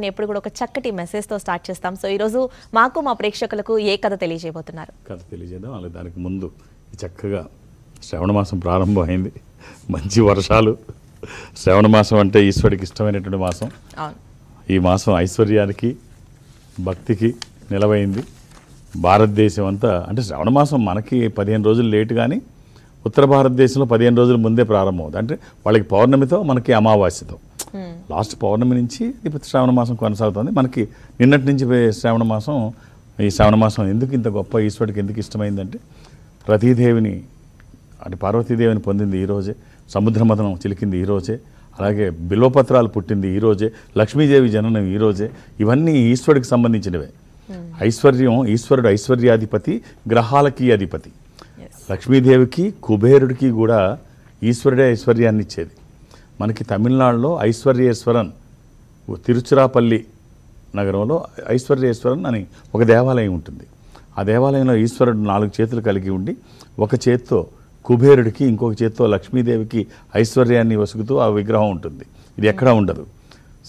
ఎప్పుడు కూడా ఒక చక్కటి మెసేజ్ తో స్టార్ట్ చేస్తాం. సో ఈ రోజు మాకు మా ప్రేక్షకులకు ఏ కథ తెలియజేయబోతున్నారు? కథ తెలియజేద్దాం. అలాగే దానికి ముందు చక్కగా శ్రావణ మాసం ప్రారంభమైంది. మంచి వర్షాలు. శ్రావణ మాసం అంటే ఈశ్వరుడికి ఇష్టమైనటువంటి మాసం. అవును. ఈ మాసం ఐశ్వర్యానికి భక్తికి నిలవైంది. భారతదేశం అంతా అంటే శ్రావణ మాసం మనకి 15 రోజులు లేటు, కానీ ఉత్తర భారతదేశంలో 15 రోజుల ముందే ప్రారంభమవుతుంది. అంటే వాళ్ళకి పౌర్ణమితో మనకి అమావాస్యతో లాస్ట్ పౌర్ణమి నుంచి ఇప్పుడు శ్రావణ మాసం కొనసాగుతుంది. మనకి నిన్నటి నుంచి శ్రావణ మాసం. ఈ శ్రావణ మాసం ఎందుకు ఇంత గొప్ప, ఈశ్వరుడికి ఎందుకు ఇష్టమైందంటే రతీదేవిని అంటే పార్వతీదేవిని పొందింది ఈరోజే, సముద్రమథనం చిలికింది ఈరోజే, అలాగే బిల్వపత్రాలు పుట్టింది ఈరోజే, లక్ష్మీదేవి జననం ఈరోజే. ఇవన్నీ ఈశ్వరుడికి సంబంధించినవే. ఐశ్వర్యం, ఈశ్వరుడు ఐశ్వర్యాధిపతి, గ్రహాలకి అధిపతి. లక్ష్మీదేవికి కుబేరుడికి కూడా ఈశ్వరుడే ఐశ్వర్యాన్ని ఇచ్చేది. మనకి తమిళనాడులో ఐశ్వర్యేశ్వరన్, తిరుచిరాపల్లి నగరంలో ఐశ్వర్యేశ్వరన్ అని ఒక దేవాలయం ఉంటుంది. ఆ దేవాలయంలో ఈశ్వరుడు 4 చేతులు కలిగి ఉండి ఒక చేత్తో కుబేరుడికి, ఇంకొక చేత్తో లక్ష్మీదేవికి ఐశ్వర్యాన్ని వసుకుతూ ఆ విగ్రహం ఉంటుంది. ఇది ఎక్కడా ఉండదు.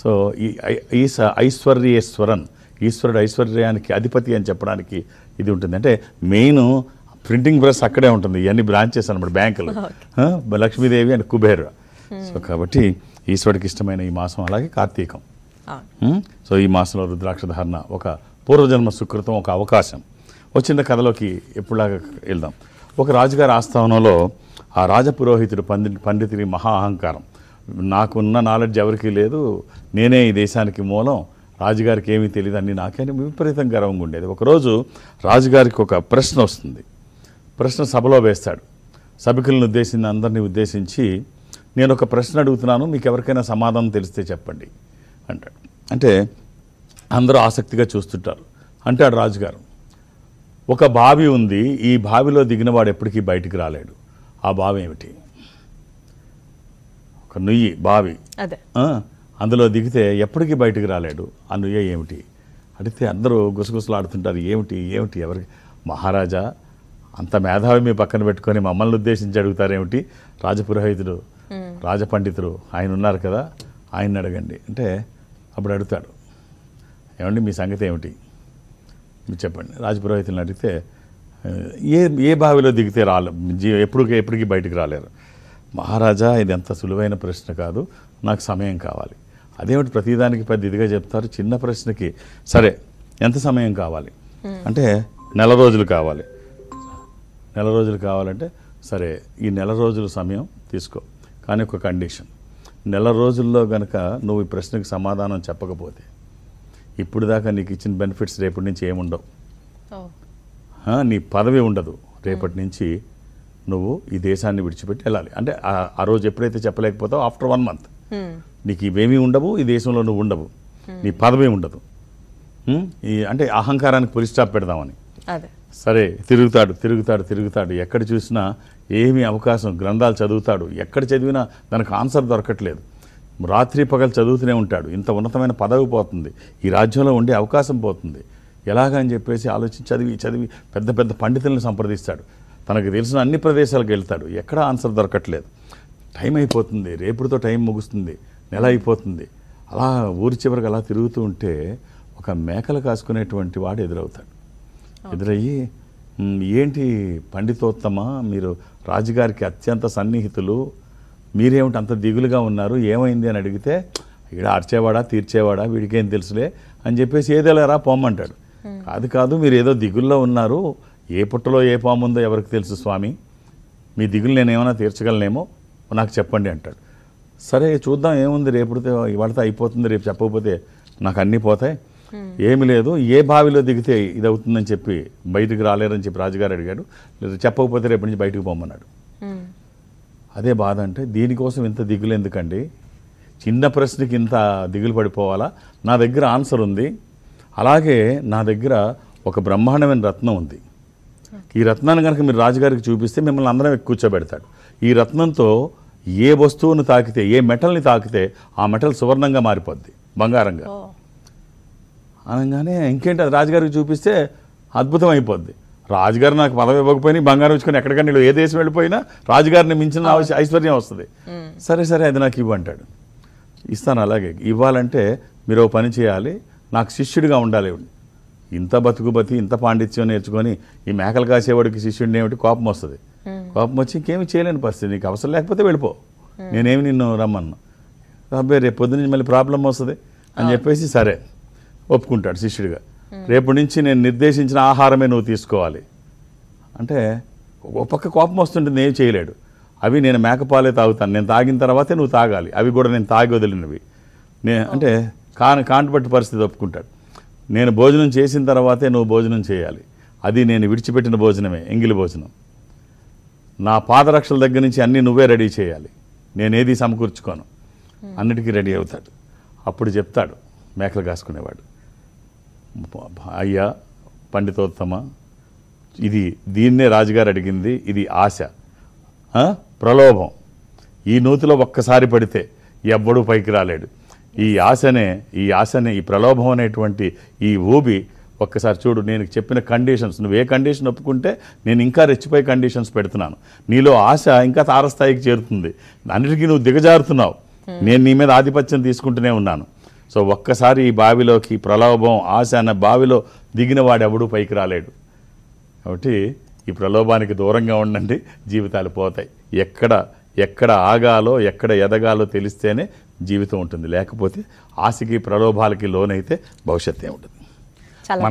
సో ఈ ఐశ్వర్యేశ్వరన్, ఈశ్వరుడు ఐశ్వర్యానికి అధిపతి అని చెప్పడానికి ఇది ఉంటుంది. అంటే మెయిన్ ప్రింటింగ్ ప్రెస్ అక్కడే ఉంటుంది. ఇవన్నీ బ్రాంచెస్ అన్నమాట బ్యాంకులు. లక్ష్మీదేవి అండ్ కుబేరు. సో కాబట్టి ఈశ్వరుడికి ఇష్టమైన ఈ మాసం. అలాగే కార్తీకం. సో ఈ మాసంలో రుద్రాక్ష ధారణ ఒక పూర్వజన్మ సుకృతం, ఒక అవకాశం. వచ్చిన కథలోకి ఎప్పుడులాగా వెళ్దాం. ఒక రాజుగారి ఆస్థానంలో ఆ రాజపురోహితుడు పండితుడి మహా అహంకారం. నాకున్న నాలెడ్జ్ ఎవరికీ లేదు, నేనే ఈ దేశానికి మూలం, రాజుగారికి ఏమీ తెలియదు అన్నీ నాకే విపరీతం గర్వంగా ఉండేది. ఒకరోజు రాజుగారికి ఒక ప్రశ్న వస్తుంది. ప్రశ్న సభలో వేస్తాడు. సభికులను ఉద్దేశించి అందరినీ ఉద్దేశించి, నేను ఒక ప్రశ్న అడుగుతున్నాను, మీకు ఎవరికైనా సమాధానం తెలిస్తే చెప్పండి అంటాడు. అంటే అందరూ ఆసక్తిగా చూస్తుంటారు. అంటాడు రాజుగారు, ఒక బావి ఉంది, ఈ బావిలో దిగినవాడు ఎప్పటికీ బయటికి రాలేడు. ఆ బావి ఏమిటి? ఒక నుయ్యి బావి, అందులో దిగితే ఎప్పటికీ బయటికి రాలేడు. ఆ నుయ్య ఏమిటి? అడిగితే అందరూ గుసగుసలాడుతుంటారు. ఏమిటి ఏమిటి ఎవరికి? మహారాజా, అంత మేధావి మీ పక్కన పెట్టుకొని మమ్మల్ని ఉద్దేశించి అడుగుతారేమిటి? రాజపురోహితుడు, రాజపండితుడు ఆయన ఉన్నారు కదా, ఆయన్ని అడగండి అంటే అప్పుడు అడుగుతాడు, ఏమండి మీ సంగతి ఏమిటి మీరు చెప్పండి. రాజపురోహితులను అడిగితే ఏ బావిలో దిగితే ఎప్పటికీ బయటికి రాలేరు. మహారాజా, ఇది ఎంత సులువైన ప్రశ్న కాదు, నాకు సమయం కావాలి. అదేమిటి ప్రతిదానికి పెద్ద ఇదిగా చెప్తారు, చిన్న ప్రశ్నకి సరే ఎంత సమయం కావాలి అంటే 1 రోజులు కావాలి. 1 రోజులు కావాలంటే సరే ఈ 1 రోజుల సమయం తీసుకో, కానీ ఒక కండిషన్, 1 రోజుల్లో కనుక నువ్వు ఈ ప్రశ్నకి సమాధానం చెప్పకపోతే ఇప్పుడు దాకా నీకు ఇచ్చిన బెనిఫిట్స్ రేపటి నుంచి ఏముండవు. నీ పదవి ఉండదు. రేపటి నుంచి నువ్వు ఈ దేశాన్ని విడిచిపెట్టి వెళ్ళాలి. అంటే ఆ రోజు ఎప్పుడైతే చెప్పలేకపోతావు ఆఫ్టర్ 1 మంత్ నీకు ఇవేమీ ఉండవు, ఈ దేశంలో నువ్వు ఉండవు, నీ పదవి ఉండదు. అంటే అహంకారానికి పులి స్టాప్ పెడదామని. సరే తిరుగుతాడు. ఎక్కడ చూసినా ఏమీ అవకాశం, గ్రంథాలు చదువుతాడు, ఎక్కడ చదివినా దానికి ఆన్సర్ దొరకట్లేదు. రాత్రి పగలు చదువుతూనే ఉంటాడు. ఇంత ఉన్నతమైన పదవి పోతుంది, ఈ రాజ్యంలో ఉండే అవకాశం పోతుంది, ఎలాగని చెప్పేసి ఆలోచించి చదివి పెద్ద పెద్ద పండితులను సంప్రదిస్తాడు. తనకు తెలిసిన అన్ని ప్రదేశాలకు వెళ్తాడు, ఎక్కడ ఆన్సర్ దొరకట్లేదు. టైం అయిపోతుంది, రేపుడితో టైం ముగుస్తుంది, నెల అయిపోతుంది. అలా ఊరి చివరికి అలా తిరుగుతూ ఉంటే ఒక మేకలు కాసుకునేటువంటి వాడు ఎదురవుతాడు. ఎదురయ్యి, ఏంటి పండితోత్తమ, మీరు రాజుగారికి అత్యంత సన్నిహితులు, మీరేమిటి అంత దిగులుగా ఉన్నారు, ఏమైంది అని అడిగితే, ఇక్కడ అర్చేవాడా తీర్చేవాడా వీడికేం తెలుసులే అని చెప్పేసి ఏదేలారా పొమ్మంటాడు. కాదు మీరు ఏదో దిగుల్లో ఉన్నారు, ఏ పుట్టలో ఏ పాము ఉందో ఎవరికి తెలుసు స్వామి, మీ దిగులు నేనేమైనా తీర్చగలనేమో నాకు చెప్పండి అంటాడు. సరే చూద్దాం ఏముంది, రేపుడితే ఇవాళతో అయిపోతుంది, రేపు చెప్పకపోతే నాకు అన్నీ పోతాయి, ఏమి లేదు, ఏ బావిలో దిగితే ఇది అవుతుందని చెప్పి బయటికి రాలేరని చెప్పి రాజుగారు అడిగాడు. చెప్పకపోతే రేపటి నుంచి బయటకు పోమన్నాడు. అదే బాధ. అంటే దీనికోసం ఇంత దిగులు ఎందుకండి, చిన్న ప్రశ్నకి ఇంత దిగులు పడిపోవాలా? నా దగ్గర ఆన్సర్ ఉంది. అలాగే నా దగ్గర ఒక బ్రహ్మాండమైన రత్నం ఉంది. ఈ రత్నాన్ని కనుక మీరు రాజుగారికి చూపిస్తే మిమ్మల్ని అందరం కూర్చోబెడతాడు. ఈ రత్నంతో ఏ వస్తువును తాకితే, ఏ మెటల్ని తాకితే ఆ మెటల్ సువర్ణంగా మారిపోద్ది, బంగారంగా. అనగానే ఇంకేంటి, అది రాజుగారికి చూపిస్తే అద్భుతం అయిపోద్ది. రాజుగారు నాకు పదవి ఇవ్వకపోయినా బంగారం వచ్చుకొని ఎక్కడికన్నా ఏ దేశం వెళ్ళిపోయినా రాజుగారిని మించిన ఐశ్వర్యం వస్తుంది. సరే అది నాకు ఇవ్వంటాడు. ఇస్తాను. అలాగే ఇవ్వాలంటే మీరు ఓ పని చేయాలి, నాకు శిష్యుడిగా ఉండాలి. ఇంత బతి ఇంత పాండిత్యం నేర్చుకొని ఈ మేకలు కాసేవాడికి శిష్యుడిని ఏమిటి కోపం వస్తుంది. కోపం వచ్చి ఇంకేమి చేయలేని పరిస్థితి, నీకు అవసరం లేకపోతే వెళ్ళిపో, నేనేమి నిన్ను రమ్మన్నా. అబ్బాయి రేపు పొద్దున్న మళ్ళీ ప్రాబ్లం వస్తుంది అని చెప్పేసి సరే ఒప్పుకుంటాడు శిష్యుడిగా. రేపు నుంచి నేను నిర్దేశించిన ఆహారమే నువ్వు తీసుకోవాలి అంటే ఒక పక్క కోపం వస్తుంటుంది, ఏం చేయలేడు. అవి నేను మేకపాలే తాగుతాను, నేను తాగిన తర్వాతే నువ్వు తాగాలి, అవి కూడా నేను తాగి వదిలినవి. అంటే కాంటపట్టి పరిస్థితి ఒప్పుకుంటాడు. నేను భోజనం చేసిన తర్వాతే నువ్వు భోజనం చేయాలి, అది నేను విడిచిపెట్టిన భోజనమే, ఎంగిలి భోజనం. నా పాదరక్షల దగ్గర నుంచి అన్నీ నువ్వే రెడీ చేయాలి, నేనేది సమకూర్చుకోను, అన్నిటికీ రెడీ అవుతాడు. అప్పుడు చెప్తాడు మేకలు కాసుకునేవాడు, అయ్యా పండితోత్తమ, దీన్నే రాజుగారు అడిగింది, ఇది ఆశ, ప్రలోభం. ఈ నూతిలో ఒక్కసారి పడితే ఎవ్వడూ పైకి రాలేడు. ఈ ఆశనే ఈ ప్రలోభం అనేటువంటి ఈ ఊబి ఒక్కసారి చూడు. నేను చెప్పిన కండిషన్స్, నువ్వు ఏ కండిషన్ ఒప్పుకుంటే నేను ఇంకా రెచ్చిపోయే కండిషన్స్ పెడుతున్నాను. నీలో ఆశ ఇంకా తారస్థాయికి చేరుతుంది, అన్నిటికీ నువ్వు దిగజారుతున్నావు, నేను నీ మీద ఆధిపత్యం తీసుకుంటూనే ఉన్నాను. సో ఒక్కసారి ఈ బావిలోకి, ప్రలోభం ఆశ అన్న బావిలో దిగిన వాడు ఎవడూ పైకి రాలేడు. కాబట్టి ఈ ప్రలోభానికి దూరంగా ఉండండి, జీవితాలు పోతాయి. ఎక్కడ ఆగాలో ఎక్కడ ఎదగాలో తెలిస్తేనే జీవితం ఉంటుంది, లేకపోతే ఆశకి ప్రలోభాలకి లోనైతే భవిష్యత్తు ఉంటుంది.